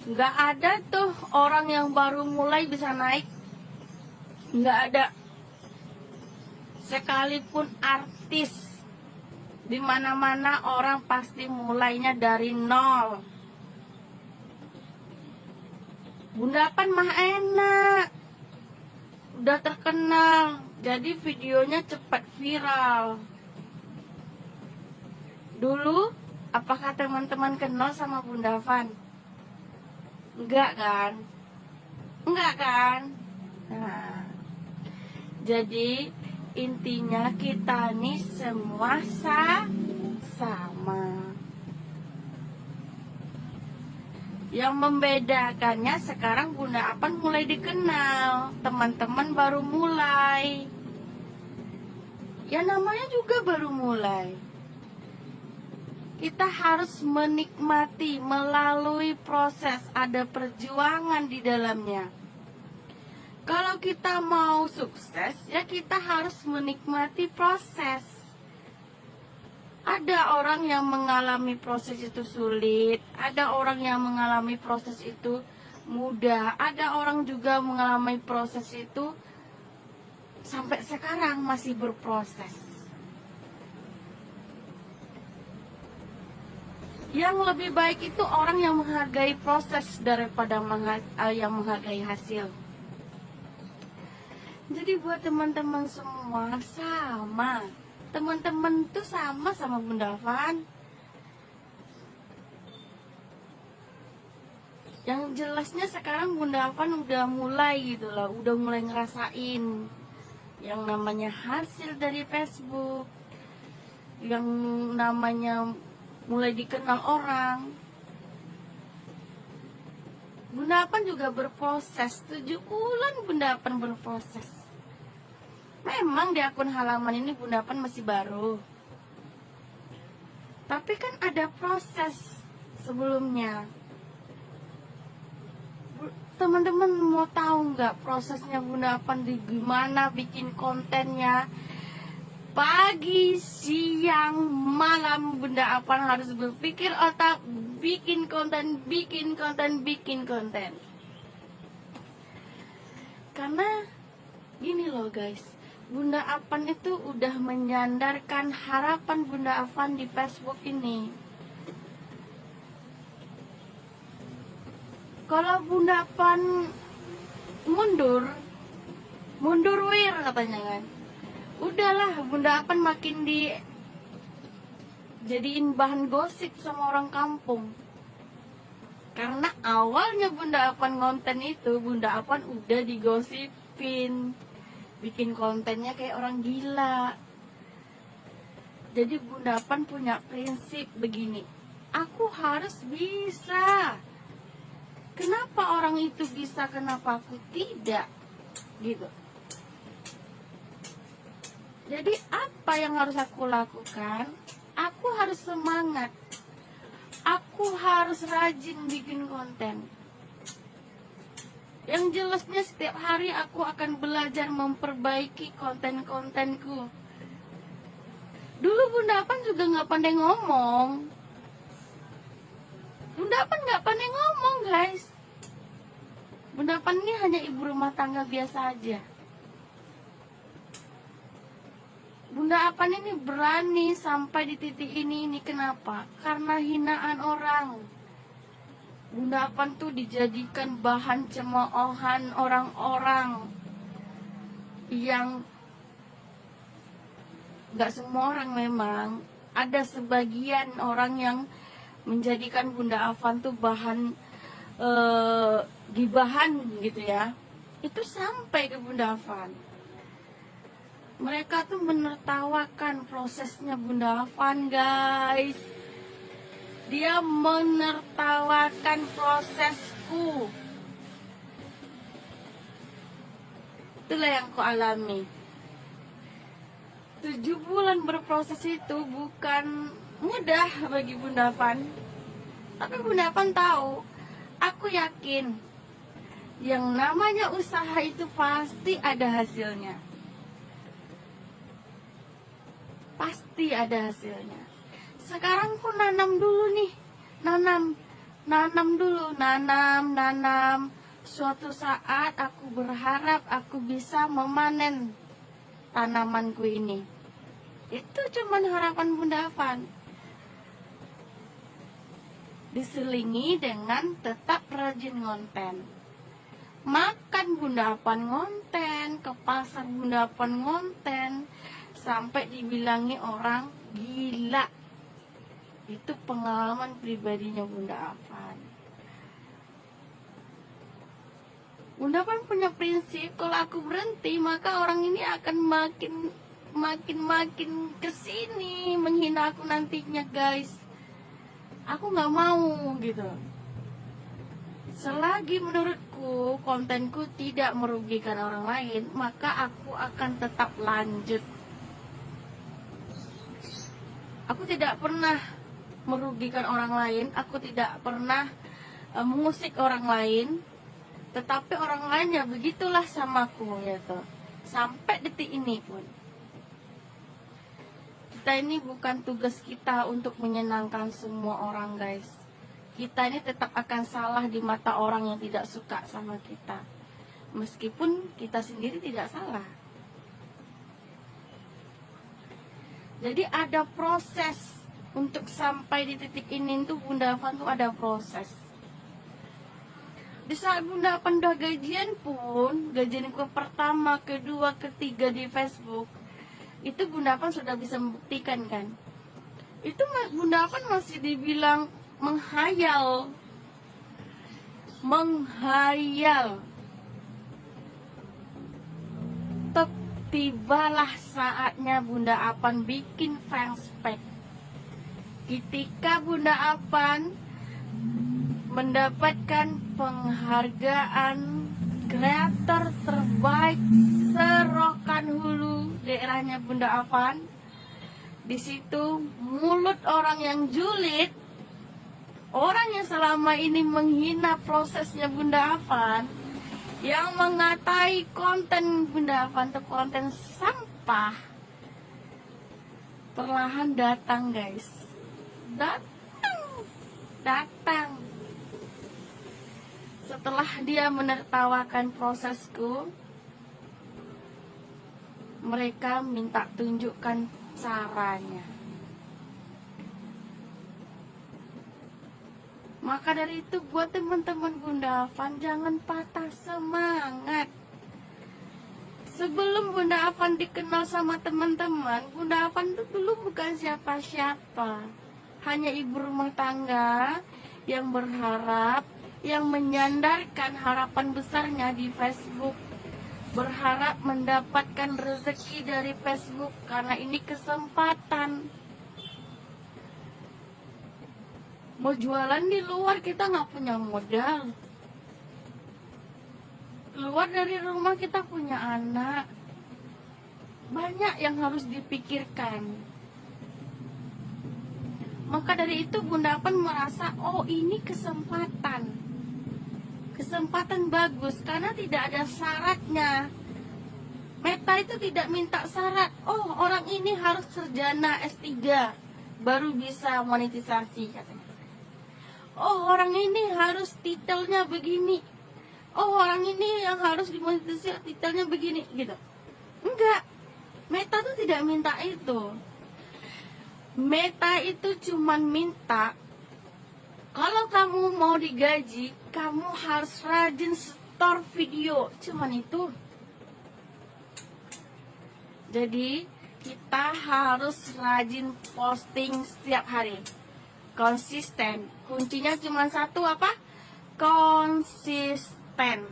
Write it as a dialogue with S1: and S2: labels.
S1: Nggak ada tuh orang yang baru mulai bisa naik. Nggak ada. Sekalipun artis, di mana-mana orang pasti mulainya dari nol. Bundapan mah enak, udah terkenal, jadi videonya cepat viral. Dulu, apakah teman-teman kenal sama Bunda Van? Enggak kan? Enggak kan? Nah, jadi intinya kita nih semua sama. Yang membedakannya sekarang Bunda Apan mulai dikenal, teman-teman baru mulai. Ya namanya juga baru mulai. Kita harus menikmati melalui proses, ada perjuangan di dalamnya. Kalau kita mau sukses, ya kita harus menikmati proses. Ada orang yang mengalami proses itu sulit, ada orang yang mengalami proses itu mudah, ada orang juga mengalami proses itu sampai sekarang masih berproses. Yang lebih baik itu orang yang menghargai proses daripada yang menghargai hasil. Jadi buat teman-teman semua sama. Teman-teman tuh sama Bunda Van. Yang jelasnya sekarang Bunda Van udah mulai gitu loh, udah mulai ngerasain yang namanya hasil dari Facebook, yang namanya mulai dikenal orang. Bunda Van juga berproses, 7 bulan Bunda Van berproses. Memang di akun halaman ini Bunda Van masih baru, tapi kan ada proses sebelumnya. Teman-teman mau tahu nggak prosesnya Bunda Van di gimana bikin kontennya? Pagi, siang, malam Bunda Van harus berpikir otak, bikin konten. Karena gini loh guys, Bunda Apan itu udah menyandarkan harapan Bunda Apan di Facebook ini. Kalau Bunda Apan mundur wir katanya kan. Udahlah, Bunda Apan makin jadiin bahan gosip sama orang kampung. Karena awalnya Bunda Apan konten itu, Bunda Apan udah digosipin, bikin kontennya kayak orang gila. Jadi Bunda Apan punya prinsip begini, aku harus bisa. Kenapa orang itu bisa, kenapa aku tidak? Gitu. Jadi apa yang harus aku lakukan? Aku harus semangat. Aku harus rajin bikin konten. Yang jelasnya setiap hari aku akan belajar memperbaiki konten-kontenku. Dulu Bunda Apan juga nggak pandai ngomong. Bunda Apan nggak pandai ngomong guys. Bunda Apan ini hanya ibu rumah tangga biasa aja. Bunda Apan ini berani sampai di titik ini kenapa? Karena hinaan orang. Bunda Apan tuh dijadikan bahan cemoohan orang-orang yang gak semua orang memang. Ada sebagian orang yang menjadikan Bunda Apan tuh bahan gibahan gitu ya. Itu sampai ke Bunda Apan. Mereka tuh menertawakan prosesnya Bunda Van guys. Dia menertawakan prosesku. Itulah yang ku alami. 7 bulan berproses itu bukan mudah bagi Bunda Van. Tapi Bunda Van tahu, aku yakin yang namanya usaha itu pasti ada hasilnya. Pasti ada hasilnya. Sekarang aku nanam dulu nih, nanam nanam dulu, nanam. Suatu saat aku berharap aku bisa memanen tanamanku ini. Itu cuman harapan Bunda Afan. Diselingi dengan tetap rajin ngonten. Makan Bunda Afan ngonten, ke pasar Bunda Afan ngonten, sampai dibilangi orang gila. Itu pengalaman pribadinya Bunda Afan. Bunda Afan punya prinsip, kalau aku berhenti maka orang ini akan makin kesini menghina aku nantinya, guys. Aku nggak mau gitu. Selagi menurutku kontenku tidak merugikan orang lain, maka aku akan tetap lanjut. Aku tidak pernah merugikan orang lain, aku tidak pernah mengusik orang lain, tetapi orang lain ya begitulah samaku gitu. Sampai detik ini pun. Kita ini bukan tugas kita untuk menyenangkan semua orang, guys. Kita ini tetap akan salah di mata orang yang tidak suka sama kita, meskipun kita sendiri tidak salah. Jadi ada proses untuk sampai di titik ini tuh Bunda Afan tuh ada proses. Di saat Bunda Afan udah gajian pun, gajianku pertama, kedua, ketiga di Facebook, itu Bunda Afan sudah bisa membuktikan kan. Itu Bunda Afan masih dibilang menghayal. Tibalah saatnya Bunda Afan bikin fanspage. Ketika Bunda Afan mendapatkan penghargaan kreator terbaik Serokan Hulu, daerahnya Bunda Afan. Di situ mulut orang yang julid, orang yang selama ini menghina prosesnya Bunda Afan, yang mengatai konten Bunda Afan itu konten sampah, perlahan datang, guys. Datang. Setelah dia menertawakan prosesku, mereka minta tunjukkan caranya. Maka dari itu buat teman-teman Bunda Afan, jangan patah semangat. Sebelum Bunda Afan dikenal sama teman-teman, Bunda Afan itu dulu bukan siapa-siapa. Hanya ibu rumah tangga yang berharap, yang menyandarkan harapan besarnya di Facebook. Berharap mendapatkan rezeki dari Facebook karena ini kesempatan. Mau jualan di luar kita nggak punya modal. Keluar dari rumah kita punya anak. Banyak yang harus dipikirkan. Maka dari itu Bunda Afan merasa, oh ini kesempatan. Kesempatan bagus karena tidak ada syaratnya. Meta itu tidak minta syarat. Oh orang ini harus sarjana S3 baru bisa monetisasi katanya. Oh orang ini harus titelnya begini. Oh orang ini yang harus dimonetisasi titelnya begini gitu. Enggak. Meta tuh tidak minta itu. Meta itu cuman minta kalau kamu mau digaji, kamu harus rajin store video. Cuman itu. Jadi kita harus rajin posting setiap hari. Konsisten. Kuncinya cuma satu apa? Konsisten.